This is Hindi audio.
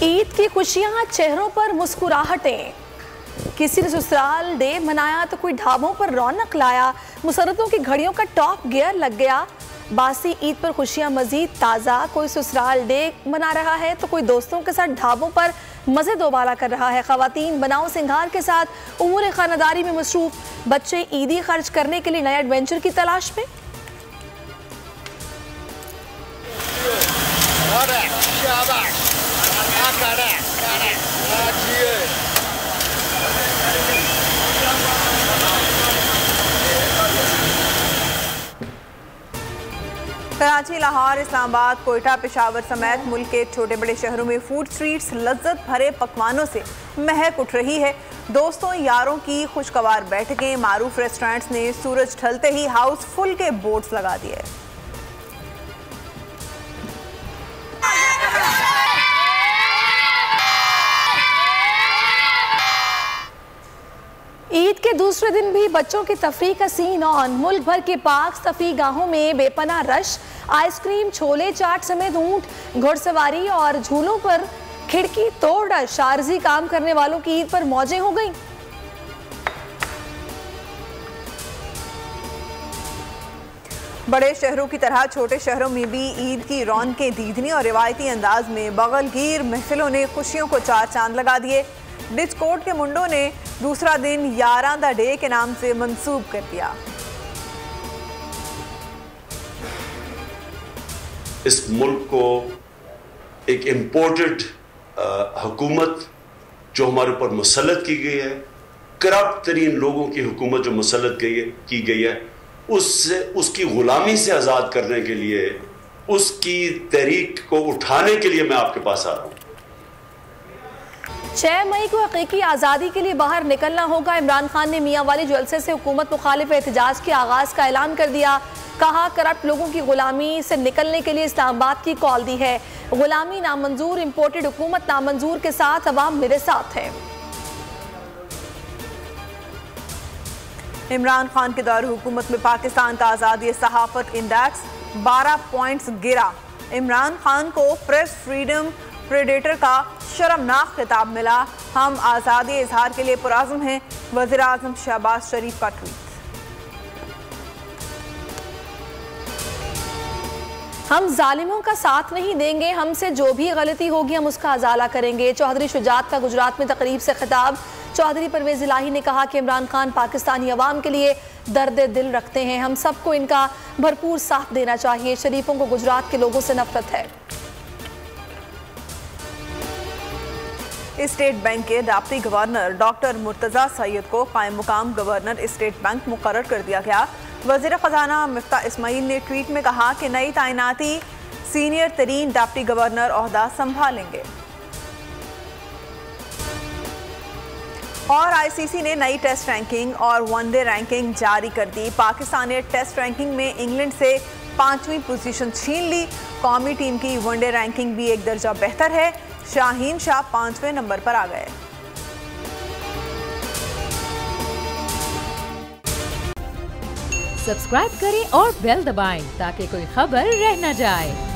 ईद की खुशियां, चेहरों पर मुस्कुराहटें। किसी ने ससुराल डे मनाया तो कोई ढाबों पर रौनक लाया। मुसर्रतों की घड़ियों का टॉप गियर लग गया। बासी ईद पर खुशियां मजीद ताज़ा। कोई ससुराल डे मना रहा है तो कोई दोस्तों के साथ ढाबों पर मज़े दोबाला कर रहा है। ख़वातीन बनाओ सिंगार के साथ उमूर खानदारी में मसरूफ़। बच्चे ईदी खर्च करने के लिए नए एडवेंचर की तलाश में। कराची, लाहौर, इस्लामाबाद, कोयटा, पेशावर समेत मुल्क के छोटे बड़े शहरों में फूड स्ट्रीट्स लज्जत भरे पकवानों से महक उठ रही है। दोस्तों यारों की खुशगवार बैठकें। मारूफ रेस्टोरेंट्स ने सूरज ढलते ही हाउसफुल के बोर्ड्स लगा दिए। ईद के दूसरे दिन भी बच्चों की तफरीह का सीन ऑन। मुल्क भर के पार्क, तफरीह गाहों में बेपनाह रश। आइसक्रीम, छोले, चाट समेत ऊंट, घुड़सवारी और झूलों पर खिड़की तोड़ रश। आरजी काम करने वालों की ईद पर मौजें हो गईं। बड़े शहरों की तरह छोटे शहरों में भी ईद की रौनकें दीदनी और रिवायती अंदाज में बगलगीर महफिलों ने खुशियों को चार चांद लगा दिए। डिस्कोट के मुंडों ने दूसरा दिन यारां द डे के नाम से मंसूब कर दिया। इस मुल्क को एक इम्पोर्टेड हुकूमत जो हमारे ऊपर मुसल्लत की गई है, करप्ट तरीन लोगों की हुकूमत जो मुसल्लत की गई है, उससे उसकी गुलामी से आज़ाद करने के लिए, उसकी तहरीक को उठाने के लिए मैं आपके पास आ रहा हूँ। 6 मई को हकीकी आज़ादी के लिए बाहर निकलना होगा। इमरान खान ने मियाँ वाली जलसे से हुकूमत मुखालिफ एहतजाज के आगाज़ का ऐलान कर दिया। कहा, करप्ट लोगों की गुलामी से निकलने के लिए इस्लामाबाद की कॉल दी है। गुलामी नामंजूर, इम्पोर्टेड हुकूमत नामंजूर के साथ अवाम मेरे साथ है। इमरान खान के दौर हुकूमत में पाकिस्तान का आज़ादी सहाफ़त इंडेक्स 12 पॉइंट्स गिरा। इमरान खान को प्रेस फ्रीडम प्रेडेटर का शर्मनाक खिताब मिला। हम आज़ादी इजहार के लिए पुरआज़्म हैं, वज़ीर आज़म शहबाज शरीफ का ट्वीट। हम जालिमों का साथ नहीं देंगे, हमसे जो भी गलती होगी हम उसका अजाला करेंगे। चौधरी शुजात का गुजरात में तकरीब से खिताब। चौधरी परवेज इलाही ने कहा कि इमरान खान पाकिस्तानी अवाम के लिए दर्द दिल रखते हैं। हम सबको इनका भरपूर साथ देना चाहिए। शरीफों को गुजरात के लोगों से नफरत है। स्टेट बैंक के deputy governor doctor Murtaza Syed को कायम मुकाम गवर्नर स्टेट बैंक मुकर्रर कर दिया गया। वज़ीर ख़जाना मिफ्ताह इस्माइल ने ट्वीट में कहा कि नई तैनाती सीनियर तरीन डिप्टी गवर्नर ओहदा संभालेंगे। और आईसीसी ने नई टेस्ट रैंकिंग और वनडे रैंकिंग जारी कर दी। पाकिस्तान ने टेस्ट रैंकिंग में इंग्लैंड से 5वीं पोजीशन छीन ली। कौमी टीम की वनडे रैंकिंग भी एक दर्जा बेहतर है। शाहीन शाह 5वें नंबर पर आ गए। सब्सक्राइब करें और बेल दबाएं ताकि कोई खबर रह न जाए।